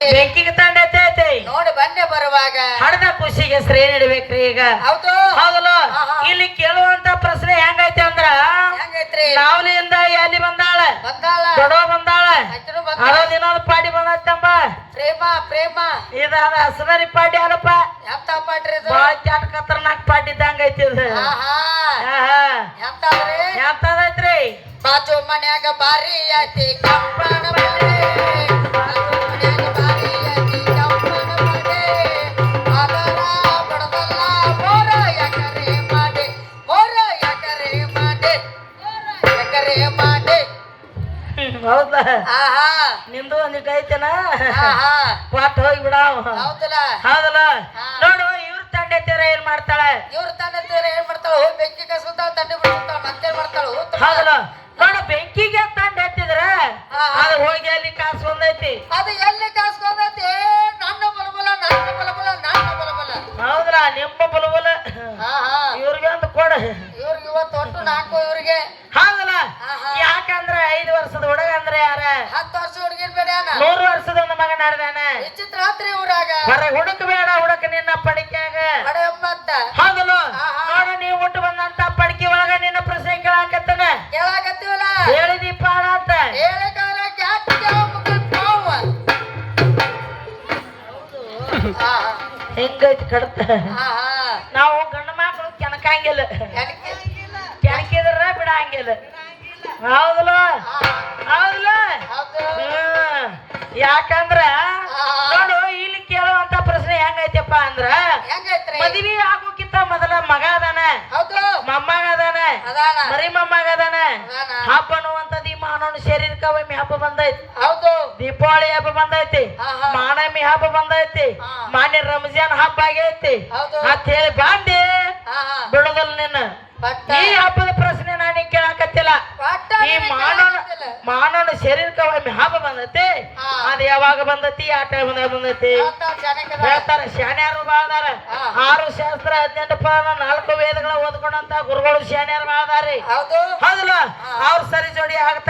ಬೆಂಕಿಗೆ ತಂಡೈತೆ ನೋಡಿ ಬನ್ನಿ ಬರುವಾಗ ಹಡದ ಖುಷಿಗೆ ಶ್ರೇ ನೀಡ್ಬೇಕ್ರಿ ಈಗ. ಹೌದು ಹೌದಲ್ಲ ಇಲ್ಲಿ ಕೇಳುವಂತ ಪ್ರಶ್ನೆ ಹೆಂಗೈತೆ ಅಂದ್ರ ಹೆಂಗೈತ್ರಿ ನಾವ್ಲಿಂದ ಎಲ್ಲಿ ಬಂದಾಳ ಬಂದಾಳ ದೊಡ್ಡ ಬಂದಾಳ ಅಜ್ಜನು ಬಂದಾಳ ಅದ ದಿನದ ಪಾಡಿ ಬಂದೈತಂಬ ಪ್ರೇಮ ಪ್ರೇಮ ಇದ ಹಸನರಿ ಪಾಡಿ ಅಲ್ಲಪ್ಪ ಎಂತ ಪಾಟ್ರಿ ಇದು ಬಾಳ ಚಾಟ್ ಖತರ್ನಾಕ್ ಪಾಡಿ ಇದ್ದಂಗ ಐತಿ ಇದು. ಎಂತಾದ್ರಿ ಎಂತದೈತ್ರಿ ಬಾಜು ಮನ್ಯಾಗ ಬಾರಿ ಐತಿ ಕಂಪಣ ಮನೆ ಬಾಜು ಮನ್ಯಾಗ ಬಾರಿ ಐತಿ ಕಂಪಣ ಮನೆ ಅದರ ಬಡದಲ್ಲ ಮೋರ ಯಾಕರೆ ಮಾಡಿ ಮೋರ ಯಾಕರೆ ಮಾಡಿ ಯಾಕರೆ ಮಾಡಿ ಹೌದಾ ಆಹಾ ನಿಂದು ಒಂದಿಟ್ಟು ಐತೆನ ಆಹಾ ಪಾಟ್ ಹೋಗಿ ಬಿಡಾವ. ಹೌದಲ್ಲ ಹೌದಲ್ಲ ನೋಡು ಇವ್ರ ತಂಡೈತಿರ ಏನ್ ಮಾಡ್ತಾಳ ಇವ್ರ ತಂದೆ ಏನ್ ಮಾಡ್ತಾಳ ಹೋಗಿ ಬೆಂಕಿ ಕಸ್ಕೊತಾಳ ತಂದೆ ಬಿಡ್ತಾಳ ಮತ್ತೇನ್ ಮಾಡ್ತಾಳ ಹೌದಲ್ಲ ನೋಡು ಬೆಂಕಿಗೆ ತಂಡ ಎತ್ತಿದ್ರ ಅದು ಹೋಗಿ ಅಲ್ಲಿ ಕಾಸ್ಕೊಂಡೈತಿ. ಅದು ಎಲ್ಲಿ ಕಾಸ್ಕೊಂಡೈತಿ ನನ್ನ ಬಲಬಲ ನನ್ನ ಬಲಬಲ ನನ್ನ ಬಲಬಲ ಹೌದ್ರ ನಿಮ್ಮ ಬಲಬಲ ಇವ್ರಿಗೆ ಒಂದು ಕೊಡ ಇವ್ರಿಗೆ ಇವತ್ತು ಒಟ್ಟು 4 ಇವ್ರಿಗೆ ಹೌದಲ್ಲ ಯಾಕಂದ್ರ 5 ವರ್ಷದ ಹುಡುಗ ಅಂದ್ರೆ ಯಾರ 10 ವರ್ಷ ಹುಡುಗಿರ್ ಬೇಡ್ಯಾನ 100 ವರ್ಷದ ಒಂದು ಮಗ ನಡೆದಾನ ವಿಚಿತ್ರ ರಾತ್ರಿ ಊರಾಗ ಹೊರಗೆ ಹುಡುಕ ಬೇಡ ಹುಡುಕ ನಿನ್ನ ಪಡಿಕ್ಯಾಗ ಬಡ ಎಂಬತ್ತ ಹೌದಲ್ಲ ನೋಡ ನೀವು ಹುಟ್ಟು ಬಂದಂತ ಪಡಿಕೆ ಒಳಗ ನಿನ್ನ ಪ್ರಶ್ನೆ ಕೇಳಾಕತ್ತನ ಕೇಳಾಕತ್ತೀವಲ್ಲ ಹೇಳಿದಿ ಪಾಡ ಅಂತ ಹೇಳಿ ಕಾಲ ಕ್ಯಾಟಿಗೆ ಹೋಗ್ಬೇಕು ನಾವು ಹೆಂಗೈತಿ ಕಡತ ನಾವು ಗಂಡ ಮಕ್ಕಳು ಕೆಣಕಂಗಿಲ್ಲ ಕೆಣಕಿದ್ರ ಬಿಡಂಗಿಲ್ಲ ಹೌದಲ್ಲ ಹೌದಲ್ಲ ಯಾಕಂದ್ರ ನೋಡು ಇಲ್ಲಿ ಕೇಳುವಂತ ಪ್ರಶ್ನೆ ಹೆಂಗೈತಪ್ಪ ಅಂದ್ರ ಮದ್ವಿ ಆಗೋಕ್ಕಿಂತ ಮೊದಲ ಮಗ ಅದಾನ ಹೌದು ಮೊಮ್ಮಗ ಅದಾನ ಅದಾನ ಮರಿ ಮೊಮ್ಮಗ ಅದಾನ ಹಬ್ಬ ಅನ್ನುವಂಥದ್ದು ಈ ಮಾನವನ ಶರೀರಕ್ಕೆ ಒಮ್ಮೆ ಹಬ್ಬ ಬಂದೈತಿ. ಹೌದು ದೀಪಾವಳಿ ಹಬ್ಬ ಬಂದೈತಿ ಮಾನಮಿ ಹಬ್ಬ ಬಂದೈತಿ ಮಾನ್ಯ ರಂಜಾನ್ ಹಬ್ಬ ಆಗೈತಿ ಅಂತ ಹೇಳಿ ಬಂದೆ ಬಿಡುದಲ್ಲ ನಿನ್ನ ಈ ಹಬ್ಬದ ಪ್ರಶ್ನೆ ನಾನು ಕೇಳಾಕತ್ತಿಲ್ಲ. ಈ ಮಾನವನ ಶರೀರಕ್ಕೆ ಒಮ್ಮೆ ಹಬ್ಬ ಬಂದೈತಿ ಅದು ಯಾವಾಗ ಬಂದೈತಿ ಆ ಟೈಮ್ ಬಂದೈತಿ ಹೇಳ್ತಾರ ಶಾನ್ಯಾರು ಬಾಳದಾರ 6 ಶಾಸ್ತ್ರ 18 ಪುರಾಣ 4 ವೇದಗಳ ಓದ್ಕೊಂಡಂತ ಗುರುಗಳು ಶಾನ್ಯಾರು ಬಾಳದಾರಿ ಹೌದಲ್ಲ ಅವ್ರ ಸರಿ ಜೋಡಿ ಆಗ್ತಾರ.